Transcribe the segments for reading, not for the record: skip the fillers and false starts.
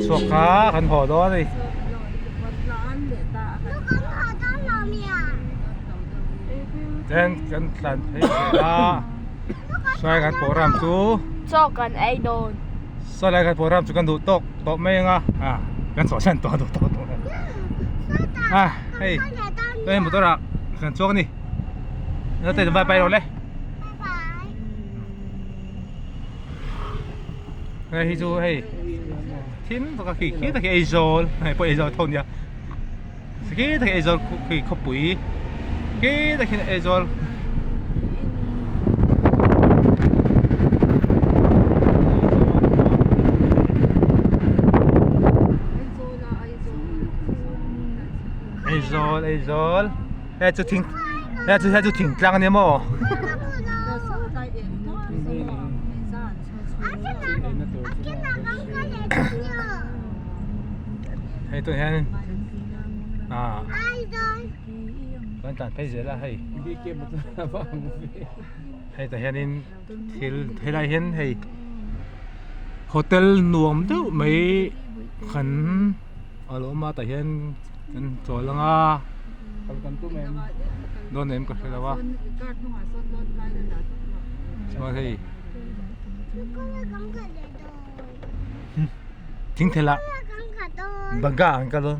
suộc khá khăn hổ đó đi then kan tan thấy đó xoay kan program chú cho cần idol xoay lại kan program chú kan đủ tốc tốc mấy nga kan sổ chân to đủ tốc hey đây mộtตัวละkan chuộc đi nó tới bay rồi đấy hey chú hey thiênตัวขี้ขี้ตัวขี้ไอโซลให้พวกไอโซลทนเนี่ยขี้ตัวขี้ไอโซลขี้ขบุยขี้ตัวขี้ไอโซลไอโซลแล้วจะทิ้งแล้วจะทิ้งกลางเนี่ยมั้งให้ตัวเห็นกันตันไปเสียละให้ให้ตัวเห็นที่ให้ได้เห็นให้โฮเทลนวมเด้อไม่ขันอารมณ์มาแต่เห็นกันสวยละง่ะโดนเอ็มก็ใช่แล้ววะใช่ไหมที่ทิ้งเทละบังกาอันกันเลย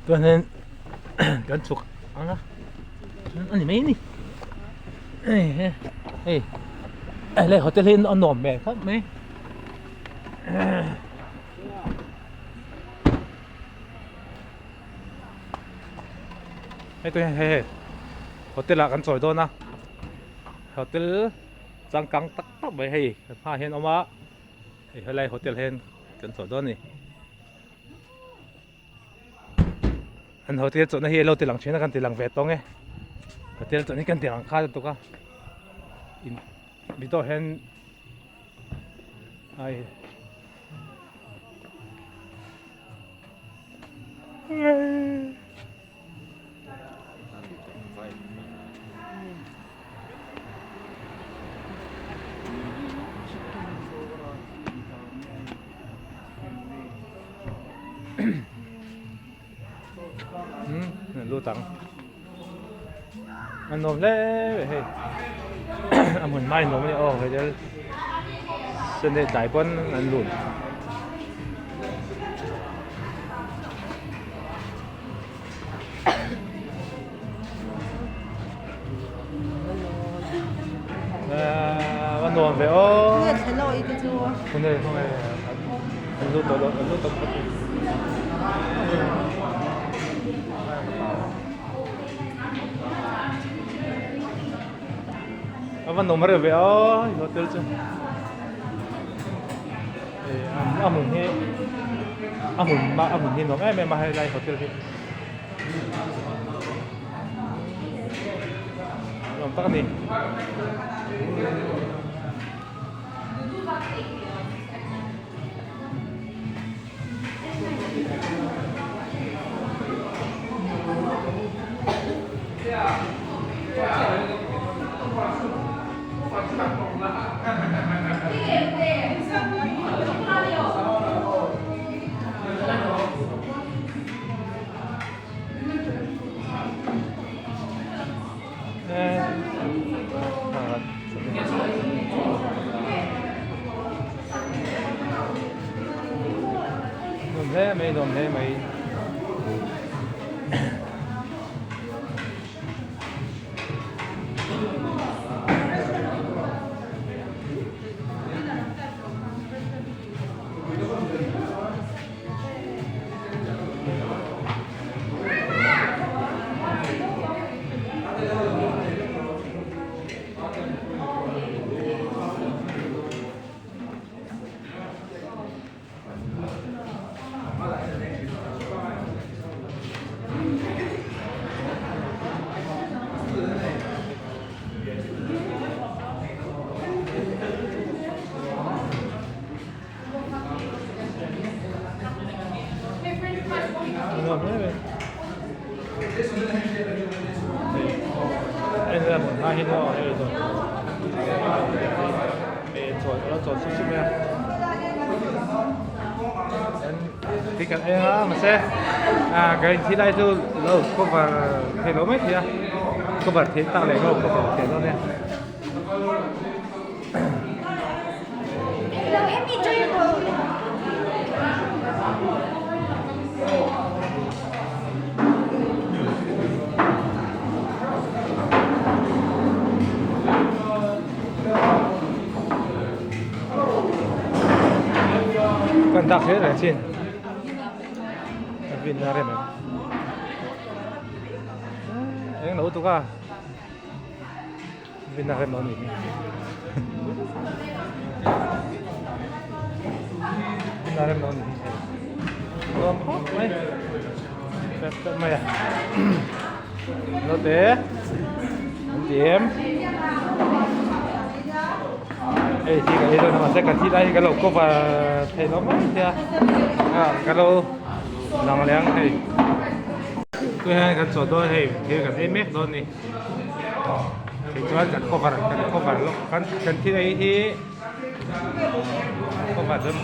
ตัวนั้นกันสุกอันนั้นอันนี้ไม่นี่เฮ้ยอะไรเขาจะเล่นเอาหน่อมแบบครับไหมให้ตัวเฮ้โฮเทลละกันสวยด้วยนะโฮเทลจังกังตักไปให้พาเห็นออกมาให้อะไรโฮเทลเห็นกันสวยด้วยนี่อันโฮเทลจุดนี้เราตีหลังเชนกันตีหลังเวทตรงไงโฮเทลจุดนี้กันตีหลังคาตัวก็มีตัวเห็นไอ้รู้ตังมันนมเล่เฮ้ยเหมือนไม่นมเลยโอ้เดี๋ยวเส้นได้ใจป้นอันหลุดมันนมไปโอ้คนเดียวคนเดียวอันรู้ตัวมันนมอะไรไปอ๋อโฮเทลจ้ะอามุนที่อามุนที่นมไม่มาให้ไรโฮเทลที่นมตั้งนี่ไม่โดนไม่ nuông đấy anh ra một hai hình nọ đây rồi để nó trộn xúc xúc nha thì cái em mà xe cái thì đây thôi lâu có vào thế lỗ mấy thì có vào thế tạo lại không có vào thế đâu nè em đi chơi rồi. cần tắc hết rồi trên viên ra đây mà anh nấu tụi ca viên ra đây món gì viên ra đây món gì còn hot mấy đẹp mày à nó té chị em thì cái itu nama saya kasih lagi kalau kau thay lama ya kalau nama yang thay tôi hay cái chỗ tôi hay thì cái em đó này thì cho cái cover lúc kan thì đấy thì cover đâm